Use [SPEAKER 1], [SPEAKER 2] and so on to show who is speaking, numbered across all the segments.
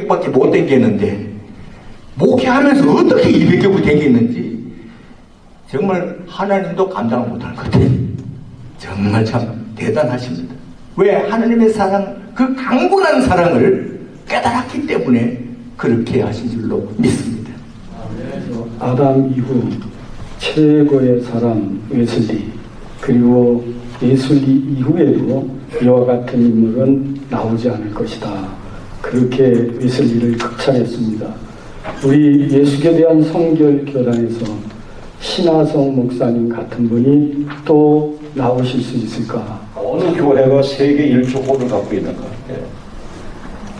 [SPEAKER 1] 200개밖에 못 댕겼는데 목회하면서 어떻게 200개를 댕겼는지 정말 하나님도 감당 못할 것 같아요. 정말 참 대단하십니다. 왜? 하나님의 사랑, 그 강건한 사랑을 깨달았기 때문에 그렇게 하신 줄로 믿습니다.
[SPEAKER 2] 아담 이후 최고의 사람 웨슬리, 그리고 웨슬리 이후에도 이와 같은 인물은 나오지 않을 것이다. 그렇게 웨슬리를 극찬했습니다. 우리 예수에 대한 성결 교단에서 신하성 목사님 같은 분이 또 나오실 수 있을까?
[SPEAKER 3] 어느 교회가 세계 1조 호를 갖고 있는가?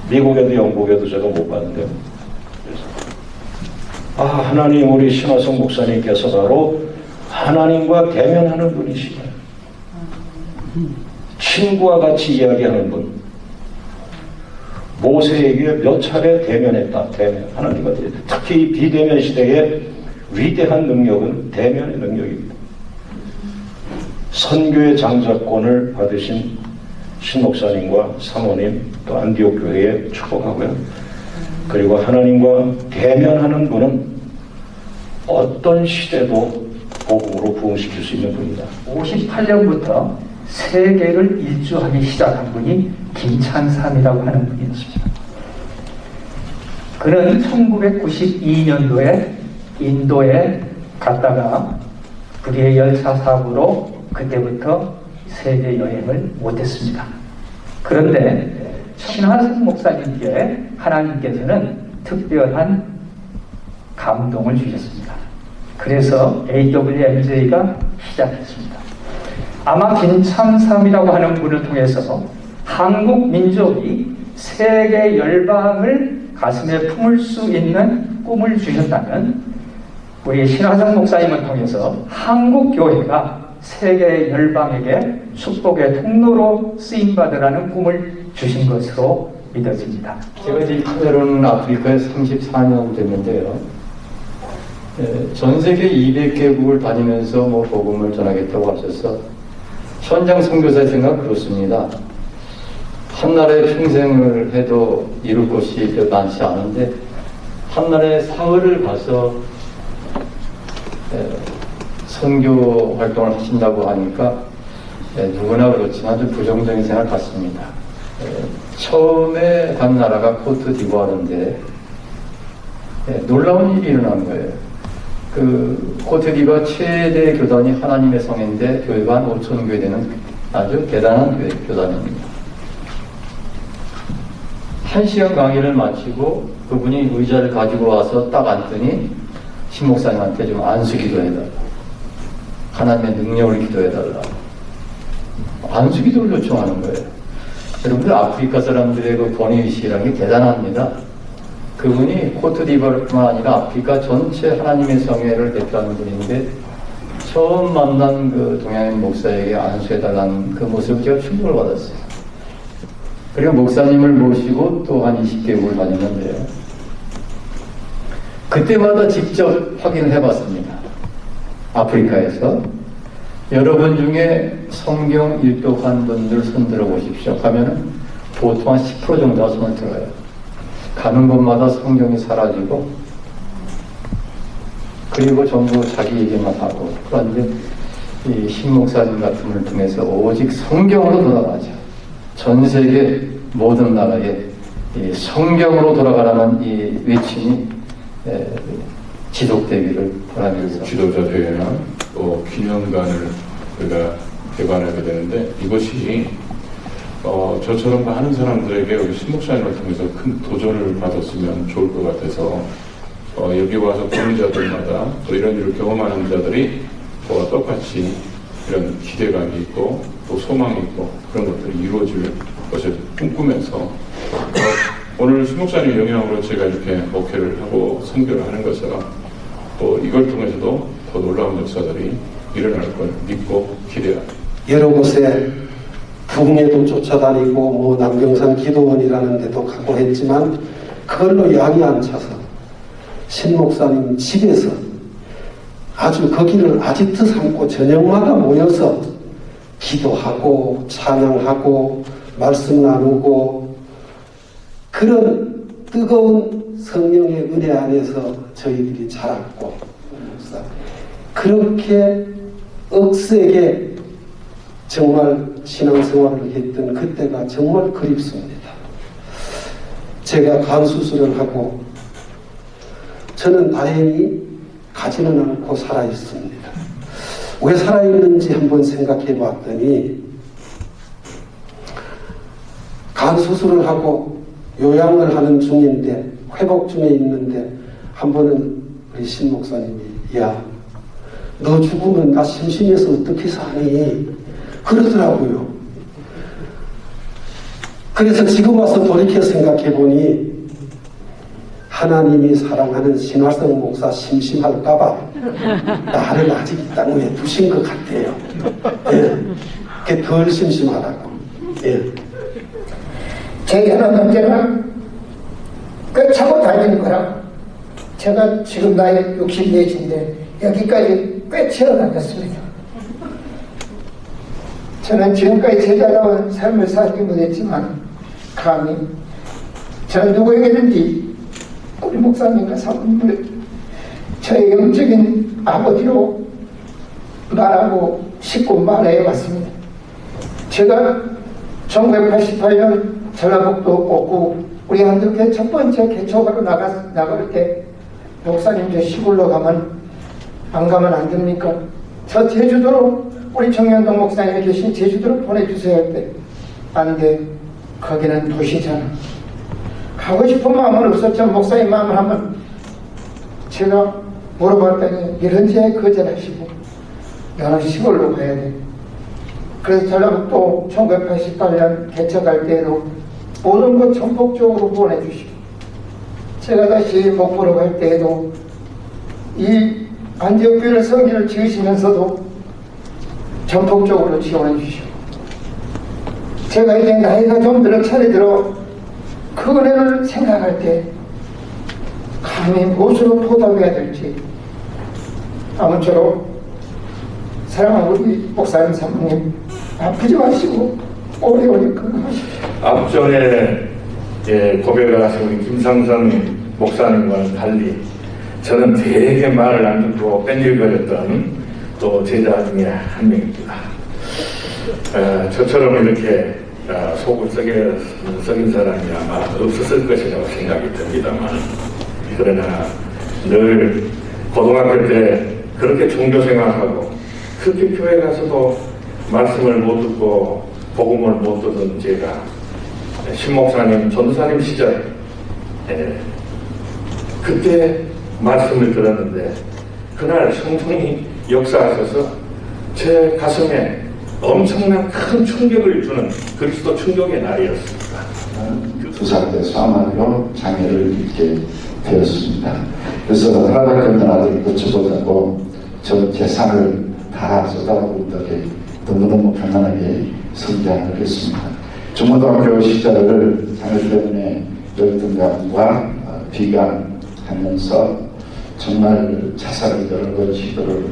[SPEAKER 3] 미국에도 영국에도 제가 못 봤는데요. 하나님, 우리 신하성 목사님께서 바로 하나님과 대면하는 분이시네요. 친구와 같이 이야기하는 분. 모세에게 몇 차례 대면했다. 대면. 하나님과 대면. 특히 이 비대면 시대에 위대한 능력은 대면의 능력입니다. 선교의 장자권을 받으신 신목사님과 사모님, 또 안디옥 교회에 축복하고요. 그리고 하나님과 대면하는 분은 어떤 시대도 복음으로 부흥시킬 수 있는 분이다.
[SPEAKER 4] 58년부터 세계를 일주하기 시작한 분이 김찬삼이라고 하는 분이었습니다. 그는 1992년도에 인도에 갔다가 불의의 열차 사고로 그때부터 세계 여행을 못했습니다. 그런데 신하성 목사님께 하나님께서는 특별한 감동을 주셨습니다. 그래서 AWMJ가 시작했습니다. 아마 김찬삼이라고 하는 분을 통해서 한국 민족이 세계 열방을 가슴에 품을 수 있는 꿈을 주셨다면 우리 신하성 목사님을 통해서 한국 교회가 세계 열방에게 축복의 통로로 쓰임받으라는 꿈을 주신 것으로 믿어집니다.
[SPEAKER 2] 제가 지금 카메룬 아프리카에 34년 됐는데요. 전 세계 200개국을 다니면서 복음을 전하겠다고 하셔서 현장 선교사의 생각 그렇습니다. 한 나라에 평생을 해도 이룰 것이 많지 않은데 한 나라의 사흘을 가서 선교 활동을 하신다고 하니까 누구나 그렇지만 좀 부정적인 생각 같습니다. 처음에 간 나라가 코트디부아르인데 놀라운 일이 일어난 거예요. 그 코트디부아 최대 교단이 하나님의 성인데 교회가 한 5천 교회 되는 아주 대단한 교단입니다. 1시간 강의를 마치고 그분이 의자를 가지고 와서 딱 앉더니 신목사님한테 좀 안수 기도해달라. 하나님의 능력을 기도해달라. 안수 기도를 요청하는 거예요. 여러분들 아프리카 사람들의 그 권위의식이라는 게 대단합니다. 그분이 코트디부아르뿐만 아니라 아프리카 전체 하나님의 성회를 대표하는 분인데 처음 만난 그 동양인 목사에게 안수해달라는 그 모습을 제가 충격을 받았어요. 그리고 목사님을 모시고 또 한 20개국을 다녔는데요. 그때마다 직접 확인을 해봤습니다. 아프리카에서 여러분 중에 성경 일독한 분들 손들어 보십시오 하면은 보통 한 10% 정도가 손을 들어요. 가는 곳마다 성경이 사라지고 그리고 전부 자기 얘기만 하고 그런데 이 신목사님 같은 분을 통해서 오직 성경으로 돌아가자. 전 세계 모든 나라에 이 성경으로 돌아가라는 이 외침이 지속되기를 바라면서
[SPEAKER 5] 지도자 대회나 또 기념관을 우리가 개관하게 되는데 이것이 저처럼 많은 사람들에게 우리 신목사님을 통해서 큰 도전을 받았으면 좋을 것 같아서 여기 와서 보는 자들마다 또 이런 일을 경험하는 자들이 저와 똑같이 이런 기대감이 있고 또 소망이 있고 그런 것들이 이루어질 것을 꿈꾸면서 오늘 신목사님 영향으로 제가 이렇게 목회를 하고 선교를 하는 것처럼 또 이걸 통해서도 더 놀라운 역사들이 일어날 걸 믿고 기대합니다.
[SPEAKER 6] 여러 곳에 북에도 쫓아다니고 남경산 기도원이라는 데도 가고 했지만 그걸로 약이 안 차서 신목사님 집에서 아주 거기를 아지트 삼고 저녁마다 모여서 기도하고 찬양하고 말씀 나누고 그런 뜨거운 성령의 은혜 안에서 저희들이 자랐고 그렇게 억세게 정말 신앙생활을 했던 그때가 정말 그립습니다. 제가 간 수술을 하고 저는 다행히 가지는 않고 살아있습니다. 왜 살아있는지 한번 생각해 봤더니 간 수술을 하고 요양을 하는 중인데 회복 중에 있는데 한 번은 우리 신 목사님이 야, 너 죽으면 나 심심해서 어떻게 사니? 그러더라고요. 그래서 지금 와서 돌이켜 생각해 보니 하나님이 사랑하는 신화성 목사 심심할까봐 나를 아직 이 땅에 두신 것 같아요. 예. 그게 덜 심심하라고. 예.
[SPEAKER 7] 제게는 언제나 꿰차고 다니는 거라. 제가 지금 나이 64인데 여기까지 꽤 채워나갔습니다. 저는 지금까지 제자다운 삶을 살지 못했지만 감히 저는 누구에게든지 우리 목사님과 사모님을 저의 영적인 아버지로 말하고 싶고 말해 왔습니다. 제가 1988년 전라북도 옥구 우리 한덕회 첫 번째 개초가로 나갈 때 목사님 저 시골로 가면 안 가면 안 됩니까? 저 제주도로 우리 정현동 목사님이 계신 제주도로 보내주세요 할 때 안 돼. 거기는 도시잖아. 가고 싶은 마음은 없었죠. 목사님 마음을 한번 제가 물어봤더니 이런지에 거절하시고 나는 시골로 가야 돼. 그래서 전라북도 1988년 개척할 때에도 모든 것 전폭적으로 보내주시고 제가 다시 목포로 갈 때에도 이 안지역교회를 성기를 지으시면서도 전폭적으로 지원해 주시고 제가 이제 나이가 좀 들어 차례 들어 그 은혜를 생각할 때 감히 무엇으로 보답해야 될지 아무쪼록 사랑하는 우리 목사님 사모님 아프지 마시고 오래오래 건강하십시오.
[SPEAKER 8] 앞전에 고백을 하신 우리 김상선 목사님과는 달리 저는 되게 말을 안 듣고 뺀질거렸던 또 제자 중에 한 명입니다. 저처럼 이렇게 속을 썩인 사람이 아마 없었을 것이라고 생각이 듭니다만 그러나 늘 고등학교 때 그렇게 종교생활하고 그렇게 교회 가서도 말씀을 못 듣고 복음을 못 듣은 제가 신목사님, 전도사님 시절에 그때 말씀을 들었는데 그날 성령이 역사하셔서 제 가슴에 엄청난 큰 충격을 주는 그리스도 충격의 날이었습니다.
[SPEAKER 9] 2살 때 사망으로 장애를 입게 되었습니다. 그래서 하나님께 아들 고쳐보자고 전 재산을 다 쏟아부었더니 너무너무 편안하게 성장을 했습니다. 중고등학교 시절을 장애 때문에 열등감과 비관하면서 정말 자살을 여러 번 시도를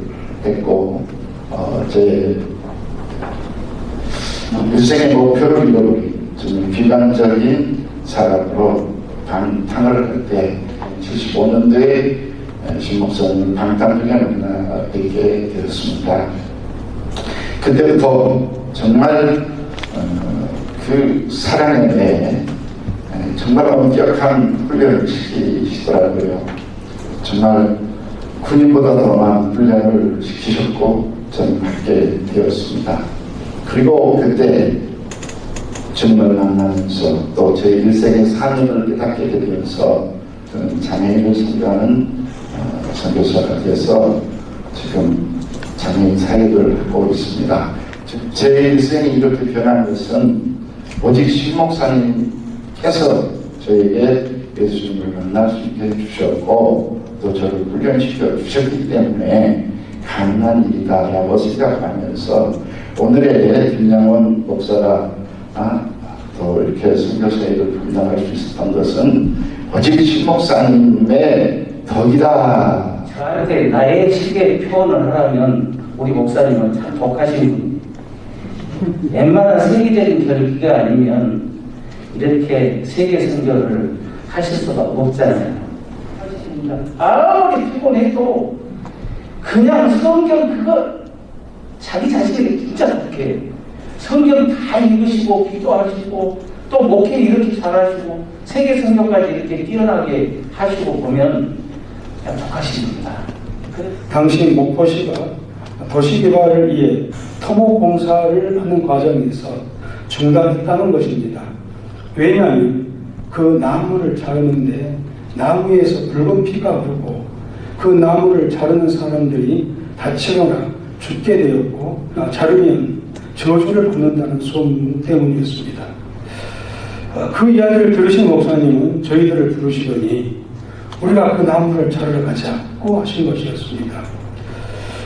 [SPEAKER 9] 했고 제 인생의 목표를 잃어버린 정말 비관적인 사람으로 방탕을 할 때 75년도에 신목사님을 방탄소년단에 되게 되었습니다. 그때부터 정말 그 사랑에 대해 정말 엄격한 훈련을 시키시더라고요. 정말 군인보다 더 많은 훈련을 시키셨고 저는 받게 되었습니다. 그리고 그때 주님을 만나면서 또 제 일생의 사명을 깨닫게 되면서 저는 장애인을 선교하는 선교사가 돼서 지금 장애인 사역을 하고 있습니다. 제 일생이 이렇게 변한 것은 오직 신목사님께서 저에게 예수님을 만날 수 있게 해주셨고 또 저를 훈련시켜 주셨기 때문에 가능한 일이다라고 생각하면서 오늘의 김양원 목사가 또 이렇게 선교사역을 분담할 수 있었던 것은 오직 신목사님의 덕이다.
[SPEAKER 4] 저한테 나의 시계 표현을 하라면 우리 목사님은 참 독하신 분입니다. 웬만한 세계적인 결기가 아니면 이렇게 세계 선교를 하실 수가 없잖아요. 아무리 피곤해도 그냥 성경 그거 자기 자신에게 진짜 독해요. 성경 다 읽으시고 기도하시고 또 목회 이렇게 잘하시고 세계 성경까지 이렇게 뛰어나게 하시고 보면 그냥 독하십니다.
[SPEAKER 6] 당시 목포시가 도시개발을 위해 토목공사를 하는 과정에서 중단했다는 것입니다. 왜냐하면 그 나무를 자르는데 나무에서 붉은 피가 흐르고 그 나무를 자르는 사람들이 다치거나 죽게 되었고 자르면 저주를 받는다는 소문 때문이었습니다. 그 이야기를 들으신 목사님은 저희들을 부르시더니 우리가 그 나무를 자르러 가자고 하신 것이었습니다.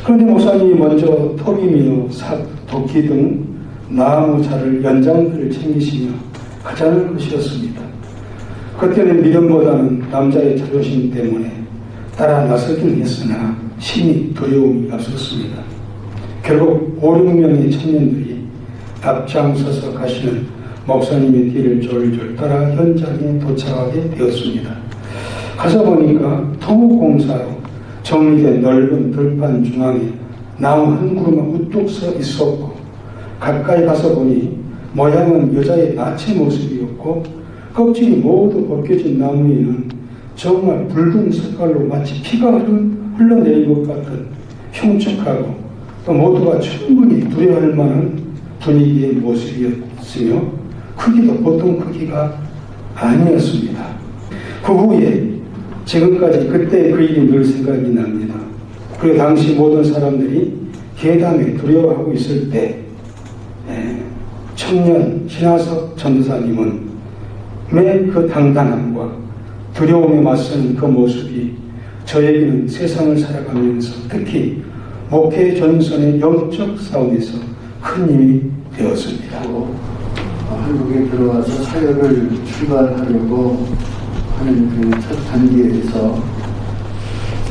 [SPEAKER 6] 그런데 목사님이 먼저 토비며 삭, 도끼 등 나무 자를 연장들을 챙기시며 가자는 것이었습니다. 그때는 믿음보다는 남자의 자존심 때문에 따라 나서긴 했으나 심히 두려움이 앞섰습니다. 결국 5, 6명의 청년들이 앞장서서 가시는 목사님의 뒤를 졸졸 따라 현장에 도착하게 되었습니다. 가서 보니까 토목공사로 정리된 넓은 들판 중앙에 나무 한 그루만 우뚝 서 있었고 가까이 가서 보니 모양은 여자의 나체 모습이었고 껍질이 모두 벗겨진 나무에는 정말 붉은 색깔로 마치 피가 흘러내린 것 같은 흉측하고 또 모두가 충분히 두려워할 만한 분위기의 모습이었으며 크기도 보통 크기가 아니었습니다. 그 후에 지금까지 그때 그 일이 늘 생각이 납니다. 그리고 당시 모든 사람들이 괴담에 두려워하고 있을 때 청년 신하석 전도사님은 매 그 당당함과 두려움에 맞서는 그 모습이 저에게는 세상을 살아가면서 특히 목회 전선의 영적 싸움에서 큰 힘이 되었습니다.
[SPEAKER 10] 한국에 들어와서 사역을 출발하려고 하는 그 첫 단계에서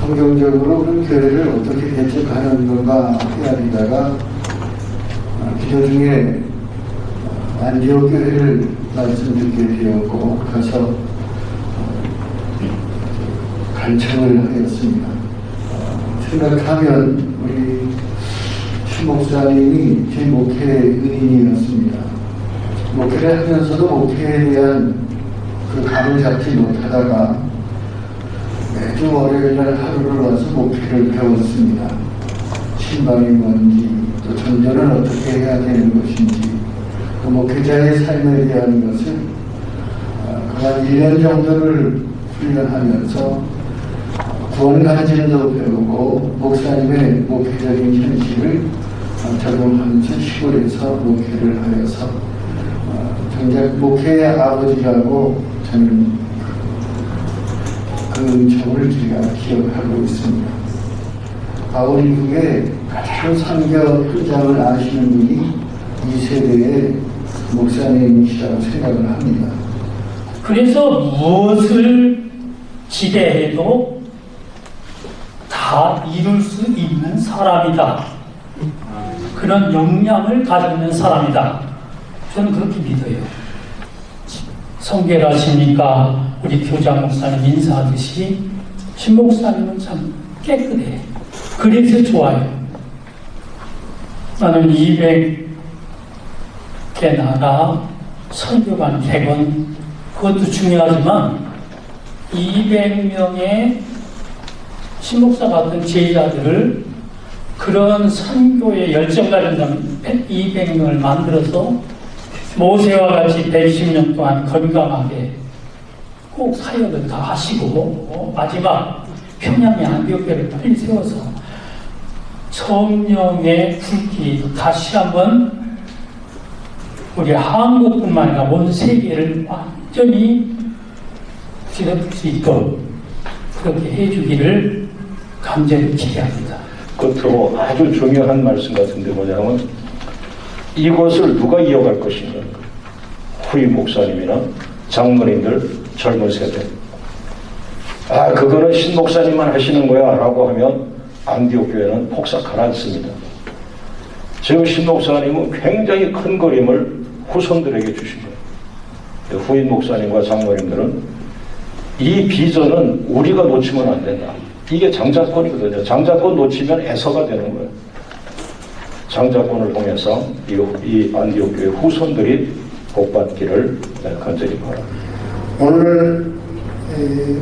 [SPEAKER 10] 성경적으로 그 교회를 어떻게 개척하는 건가 헤아리다가 기도 중에 안디옥 교회를 말씀 듣게 되었고 가서 간청을 하였습니다. 생각하면 우리 신 목사님이 제 목회 은인이었습니다. 목회를 하면서도 목회에 대한 그 감을 잡지 못하다가 매주 월요일날 하루를 와서 목회를 배웠습니다. 신방이 뭔지 또 전도는 어떻게 해야 되는 것인지 그 목회자의 삶에 대한 것을 한 1년 정도를 훈련하면서 구원간증도 배우고 목사님의 목회적인 현실을 적용하면서 시골에서 목회를 하여서 정작 목회의 아버지라고 저는 그 은총을 제가 기억하고 있습니다. 바울 이후에 가장 선교 현장을 아시는 분이 이 세대의 목사님이시라고 생각을 합니다.
[SPEAKER 11] 그래서 무엇을 기대해도 다 이룰 수 있는 사람이다. 그런 역량을 가지고 있는 사람이다. 저는 그렇게 믿어요. 성계를 하시니까 우리 교장 목사님 인사하듯이 신 목사님은 참 깨끗해. 그래서 좋아요. 나는 200개 나라 선교관 100원 그것도 중요하지만 200명의 신목사 같은 제자들을 그런 선교에 열정 가진 200명을 만들어서 모세와 같이 120년 동안 건강하게 꼭 사역을 다 하시고 마지막 평양의 안디옥교를 빨리 세워서 성령의 불길이 다시 한번 우리 한국뿐만 아니라 온 세계를 완전히 뒤덮을 수 있도록 그렇게 해주기를 간절히 기대합니다.
[SPEAKER 3] 끝으로 아주 중요한 말씀 같은데 뭐냐면 이것을 누가 이어갈 것인가? 후임 목사님이나 장로님들, 젊은 세대. 그거는 신 목사님만 하시는 거야 라고 하면 안디옥 교회는 폭삭 가라앉습니다. 지금 신 목사님은 굉장히 큰 그림을 후손들에게 주신 거예요. 후임 목사님과 장로님들은 이 비전은 우리가 놓치면 안 된다. 이게 장자권이거든요. 장자권 놓치면 애서가 되는 거예요. 장자권을 통해서 이 안디옥 교회 후손들이 복받기를 간절히 바랍니다.
[SPEAKER 6] 오늘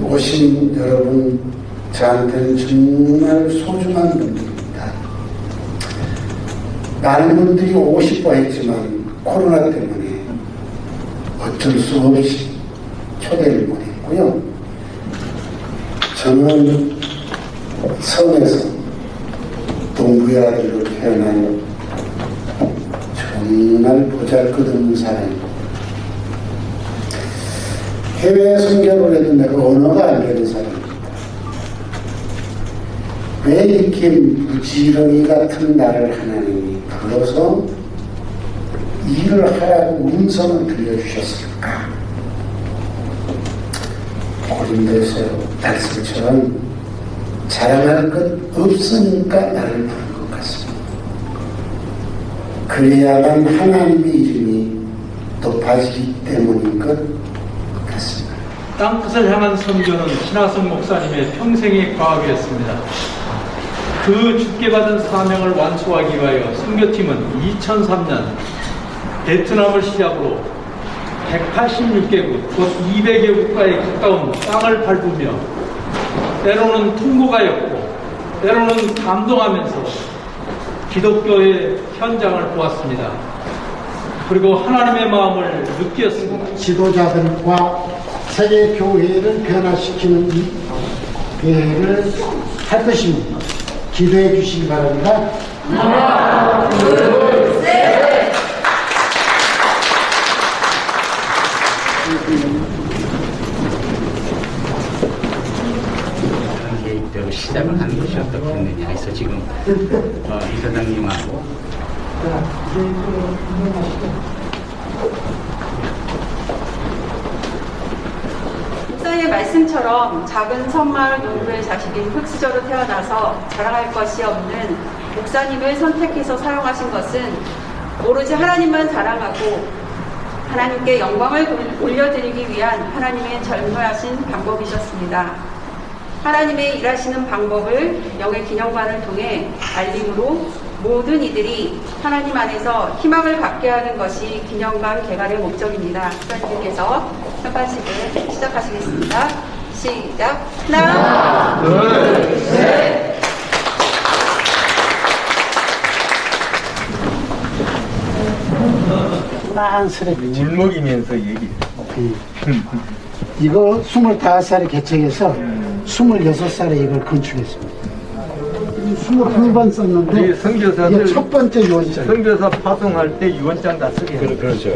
[SPEAKER 6] 오신 여러분 저한테는 정말 소중한 분들입니다. 많은 분들이 오고 싶어 했지만 코로나 때문에 어쩔 수 없이 초대를 못했고요. 저는 섬에서 동부의 아들로 태어난 정말 보잘것없는 사람입니다. 해외 선교를 해도 내가 언어가 안 되는 사람입니다. 왜 이렇게 무지렁이 같은 나를 하나님이 불러서 일을 하라고 음성을 들려주셨을까? 고린도서 달성처럼 자랑할 것 없으니까 나를 부른 것 같습니다. 그래야만 하나님의 이름이 높아지기 때문인 것 같습니다.
[SPEAKER 12] 땅끝을 향한 선교는 신하성 목사님의 평생의 과학이었습니다. 그 주께 받은 사명을 완수하기 위하여 선교팀은 2003년 베트남을 시작으로 186개국, 곧 200여 국가에 가까운 땅을 밟으며 때로는 통곡하였고 때로는 감동하면서 기독교의 현장을 보았습니다. 그리고 하나님의 마음을 느꼈습니다.
[SPEAKER 10] 지도자들과 세계 교회를 변화시키는 이 교회를 할 것입니다. 기도해 주시기 바랍니다. 하나, 둘, 셋.
[SPEAKER 13] 계획대로 시작을 하는 것이 어떻겠느냐 해서 지금 이사장님하고
[SPEAKER 14] 목사님의 말씀처럼 작은 섬마을 농부의 자식인 흑수저로 태어나서 자랑할 것이 없는 목사님을 선택해서 사용하신 것은 오로지 하나님만 자랑하고 하나님께 영광을 올려드리기 위한 하나님의 절묘하신 방법이셨습니다. 하나님의 일하시는 방법을 영의 기념관을 통해 알림으로 모든 이들이 하나님 안에서 희망을 갖게 하는 것이 기념관 개관의 목적입니다. 목사님께서 편판식을 시작하시겠습니다. 시작. 하나, 둘, 셋.
[SPEAKER 10] 만스럽게
[SPEAKER 1] 울먹이면서 얘기해.
[SPEAKER 10] 이거 25살에 개척해서 26살에 이걸 건축했습니다. 21번 썼는데
[SPEAKER 1] 선교사들
[SPEAKER 10] 이게 첫 번째 유언장.
[SPEAKER 1] 선교사 파송할 때 유언장 다 쓰게.
[SPEAKER 3] 그렇죠.